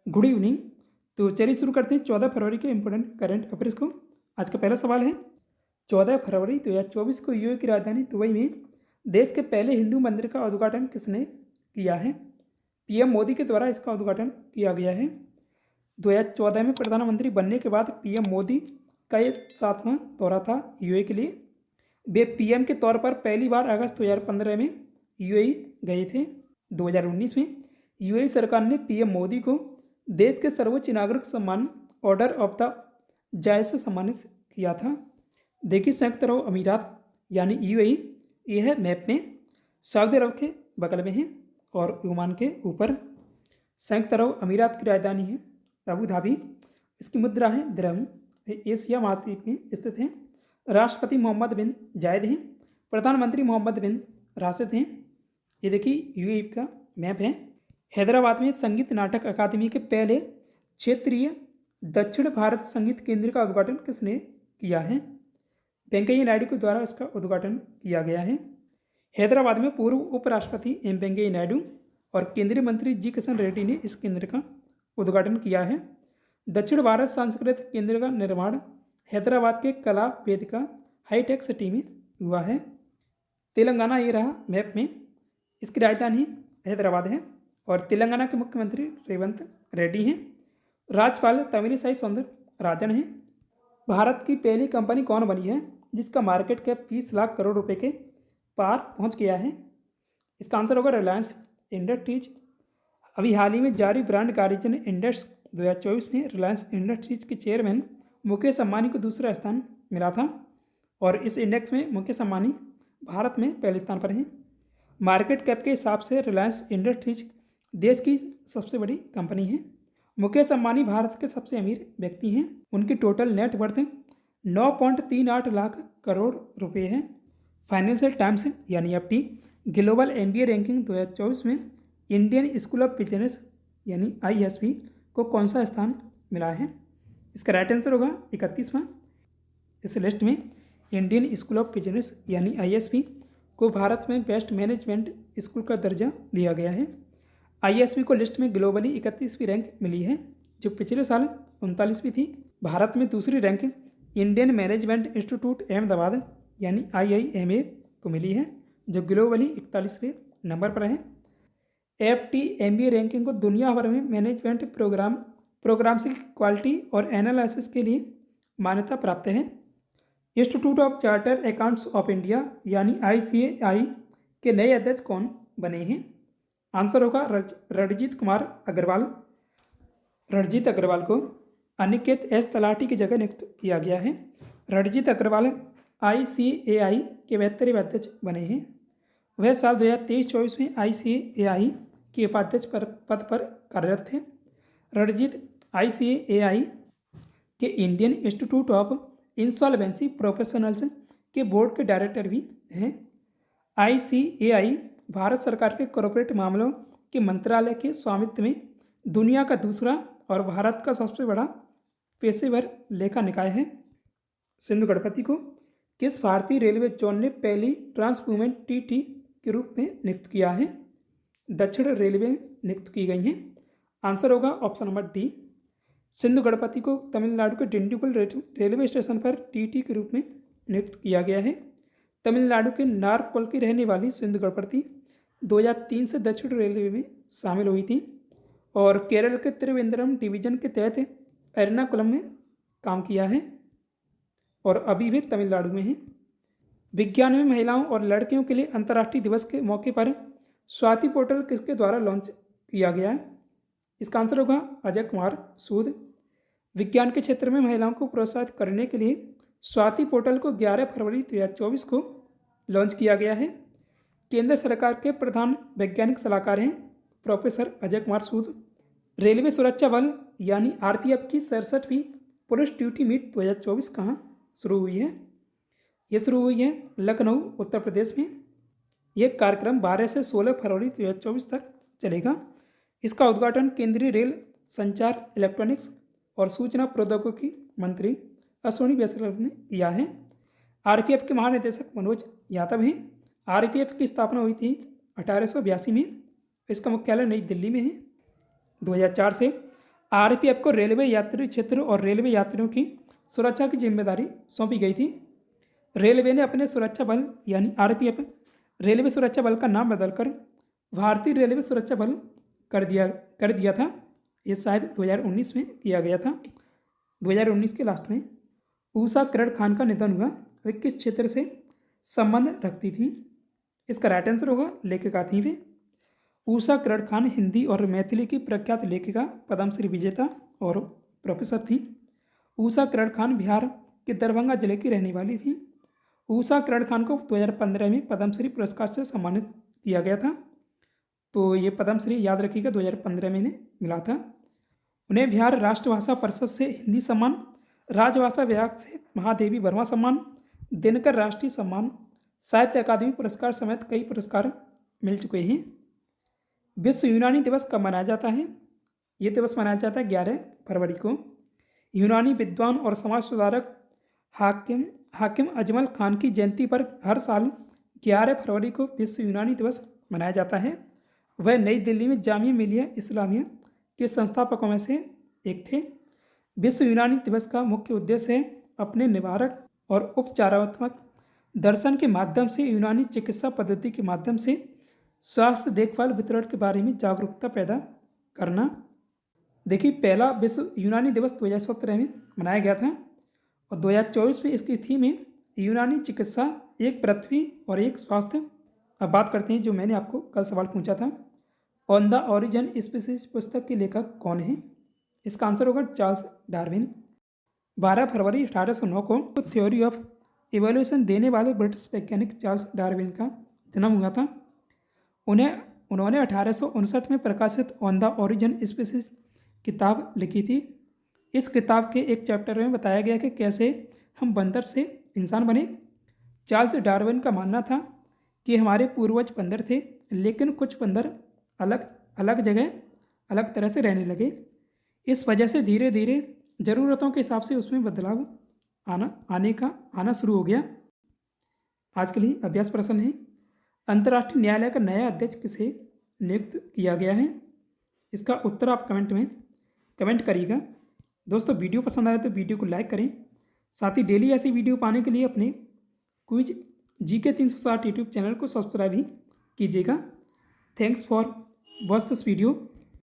Good evening. तो चलिए शुरू करते हैं 14 फरवरी के इम्पोर्टेंट करंट अफेयर्स को। आज का पहला सवाल है, 14 फरवरी 2024 को यूएई की राजधानी दुबई में देश के पहले हिंदू मंदिर का उद्घाटन किसने किया है? पीएम मोदी के द्वारा इसका उद्घाटन किया गया है। 2014 में प्रधानमंत्री बनने के बाद पीएम मोदी का ये 7वां दौरा था यूएई के लिए। वे पीएम के तौर पर पहली बार अगस्त 2015 में यूएई गए थे। 2019 में यूएई सरकार ने पीएम मोदी को देश के सर्वोच्च नागरिक सम्मान ऑर्डर ऑफ द जायद से सम्मानित किया था। देखिए, संयुक्त अरब अमीरात यानी यूएई, यह है मैप में सऊदी अरब के बगल में है और ओमान के ऊपर। संयुक्त अरब अमीरात की राजधानी है अबू धाबी। इसकी मुद्रा है दिरहम। एशिया महाद्वीप में स्थित है। राष्ट्रपति मोहम्मद बिन जायद हैं। प्रधानमंत्री मोहम्मद बिन राशिद हैं। ये देखिए यूएई का मैप है। हैदराबाद में संगीत नाटक अकादमी के पहले क्षेत्रीय दक्षिण भारत संगीत केंद्र का उद्घाटन किसने किया है? वेंकैया नायडू के द्वारा इसका उद्घाटन किया गया है। हैदराबाद में पूर्व उपराष्ट्रपति एम वेंकैया नायडू और केंद्रीय मंत्री जी किशन रेड्डी ने इस केंद्र का उद्घाटन किया है। दक्षिण भारत सांस्कृतिक केंद्र का निर्माण हैदराबाद के कला वेदिका हाईटेक सिटी में हुआ है। तेलंगाना ये रहा मैप में। इसकी राजधानी हैदराबाद है और तेलंगाना के मुख्यमंत्री रेवंत रेड्डी हैं। राज्यपाल तमिलिसाई सौंदरराजन हैं। भारत की पहली कंपनी कौन बनी है जिसका मार्केट कैप 20 लाख करोड़ रुपए के पार पहुंच गया है? इसका आंसर होगा रिलायंस इंडस्ट्रीज। अभी हाल ही में जारी ब्रांड गार्जियन इंडेक्स 2024 में रिलायंस इंडस्ट्रीज के चेयरमैन मुकेश अंबानी को दूसरा स्थान मिला था और इस इंडेक्स में मुकेश अंबानी भारत में पहले स्थान पर हैं। मार्केट कैप के हिसाब से रिलायंस इंडस्ट्रीज देश की सबसे बड़ी कंपनी है। मुकेश अंबानी भारत के सबसे अमीर व्यक्ति हैं। उनकी total net worth 9.38 lakh crore रुपए है। फाइनेंशियल टाइम्स यानी एफटी ग्लोबल एमबीए रैंकिंग 2024 में इंडियन स्कूल ऑफ बिजनेस यानी आईएसबी को कौन सा स्थान मिला है? इसका राइट आंसर होगा 31वां। इस लिस्ट में इंडियन स्कूल ऑफ बिजनेस यानी आईएसबी को भारत में बेस्ट मैनेजमेंट स्कूल का दर्जा दिया गया है। आईएसबी को लिस्ट में ग्लोबली 31वीं रैंक मिली है, जो पिछले साल 39वीं थी। भारत में दूसरी rank Indian management institute Ahmedabad यानी आईआईएमए को मिली है, जो ग्लोबली 41वें नंबर पर है। एफटी एमबीए रैंकिंग को दुनिया भर में मैनेजमेंट प्रोग्राम्स की क्वालिटी और एनालिसिस के लिए मान्यता प्राप्त है। Institute of charter accounts of India यानी आईसीएआई के नए अध्यक्ष कौन बने हैं? आंसर होगा रणजीत कुमार अग्रवाल। रणजीत अग्रवाल को अनिकेत एस तलाटी की जगह नियुक्त किया गया है। रणजीत अग्रवाल आईसीएआई के 72वें अध्यक्ष बने हैं। वह साल 2023-24 में आईसीएआई के उपाध्यक्ष पद पर कार्यरत थे। रणजीत आईसीएआई के Indian institute of insolvency professionals के बोर्ड के डायरेक्टर भी हैं। आईसीएआई भारत सरकार के कॉर्पोरेट मामलों के मंत्रालय के स्वामित्व में दुनिया का दूसरा और भारत का सबसे बड़ा पेशेवर लेखा निकाय है। सिंधु गणपति को किस भारतीय रेलवे जोन ने पहली ट्रांसवुमेन टीटी के रूप में नियुक्त किया है? दक्षिण रेलवे नियुक्त की गई हैं। आंसर होगा option number D. Sindhu Ganpati को तमिलनाडु के डिंडीगुल रेलवे स्टेशन पर टीटी के रूप में नियुक्त किया गया है। तमिलनाडु के नारकोल की रहने वाली सिंधु गणपति 2003 से दक्षिण रेलवे में शामिल हुई थी और केरल के त्रिवेंद्रम डिवीजन के तहत एर्नाकुलम में काम किया है और अभी भी तमिलनाडु में है। विज्ञान में महिलाओं और लड़कियों के लिए अंतर्राष्ट्रीय दिवस के मौके पर स्वाति पोर्टल किसके द्वारा लॉन्च किया गया है? इसका आंसर होगा अजय कुमार सूद। विज्ञान के क्षेत्र में महिलाओं को प्रोत्साहित करने के लिए स्वाति पोर्टल को 11 फरवरी 2024 को लॉन्च किया गया है। केंद्र सरकार के प्रधान वैज्ञानिक सलाहकार हैं प्रोफेसर अजय कुमार सूद। रेलवे सुरक्षा बल यानी आरपीएफ की 67वीं पुलिस ड्यूटी मीट 2024 कहाँ शुरू हुई है? ये शुरू हुई है लखनऊ उत्तर प्रदेश में। यह कार्यक्रम 12 से 16 फरवरी 2024 तक चलेगा। इसका उद्घाटन केंद्रीय रेल संचार इलेक्ट्रॉनिक्स और सूचना प्रौद्योगिकी मंत्री अश्विनी वैष्णव ने किया है। आरपीएफ के महानिदेशक मनोज यादव हैं। आरपीएफ की स्थापना हुई थी 1882 में। इसका मुख्यालय नई दिल्ली में है। 2004 से आरपीएफ को रेलवे यात्री क्षेत्र और रेलवे यात्रियों की सुरक्षा की जिम्मेदारी सौंपी गई थी। रेलवे ने अपने सुरक्षा बल यानी आरपीएफ रेलवे सुरक्षा बल का नाम बदलकर भारतीय रेलवे सुरक्षा बल कर दिया था। ये शायद 2019 में किया गया था। 2019 के लास्ट में ऊषा किरण खान का निधन हुआ। वे किस क्षेत्र से संबंध रखती थी? इसका राइट आंसर होगा लेखिका थी वे। ऊषा किरण खान हिंदी और मैथिली की प्रख्यात लेखिका, पद्मश्री विजेता और प्रोफेसर थी। ऊषा किरण खान बिहार के दरभंगा जिले की रहने वाली थी। ऊषा किरण खान को 2015 में पद्मश्री पुरस्कार से सम्मानित किया गया था। तो ये पद्मश्री याद रखिएगा 2015 में इन्हें मिला था। उन्हें बिहार राष्ट्रभाषा परिषद से हिंदी सम्मान, राजभाषा विभाग से महादेवी वर्मा सम्मान, दिनकर राष्ट्रीय सम्मान, साहित्य अकादमी पुरस्कार समेत कई पुरस्कार मिल चुके हैं। विश्व यूनानी दिवस कब मनाया जाता है? ये दिवस मनाया जाता है 11 फरवरी को। यूनानी विद्वान और समाज सुधारक हाकिम अजमल खान की जयंती पर हर साल 11 फरवरी को विश्व यूनानी दिवस मनाया जाता है। वह नई दिल्ली में जामिया मिलिया इस्लामिया के संस्थापकों में से एक थे। विश्व यूनानी दिवस का मुख्य उद्देश्य है अपने निवारक और उपचारात्मक दर्शन के माध्यम से यूनानी चिकित्सा पद्धति के माध्यम से स्वास्थ्य देखभाल वितरण के बारे में जागरूकता पैदा करना। देखिए, पहला विश्व यूनानी दिवस 2017 में मनाया गया था और 2024 में इसकी थीम है यूनानी चिकित्सा, एक पृथ्वी और एक स्वास्थ्य। अब बात करते हैं जो मैंने आपको कल सवाल पूछा था, ऑन द ऑरिजिन स्पीसीज पुस्तक के लेखक कौन है? इसका आंसर होगा चार्ल्स डार्विन। 12 फरवरी 1809 को थ्योरी ऑफ इवोल्यूशन देने वाले ब्रिटिश वैज्ञानिक चार्ल्स डार्विन का जन्म हुआ था। उन्होंने 1859 में प्रकाशित ऑन द ऑरिजिन स्पीसीज किताब लिखी थी। इस किताब के एक चैप्टर में बताया गया कि कैसे हम बंदर से इंसान बने। चार्ल्स डार्विन का मानना था कि हमारे पूर्वज बंदर थे, लेकिन कुछ बंदर अलग जगह अलग तरह से रहने लगे। इस वजह से धीरे धीरे ज़रूरतों के हिसाब से उसमें बदलाव आना शुरू हो गया। आज के लिए अभ्यास प्रश्न है, अंतर्राष्ट्रीय न्यायालय का नया अध्यक्ष किसे नियुक्त किया गया है? इसका उत्तर आप कमेंट करिएगा। दोस्तों, वीडियो पसंद आया तो वीडियो को लाइक करें। साथ ही डेली ऐसी वीडियो पाने के लिए अपने क्विज GK 360 यूट्यूब चैनल को सब्सक्राइब भी कीजिएगा। Thanks for watch this video.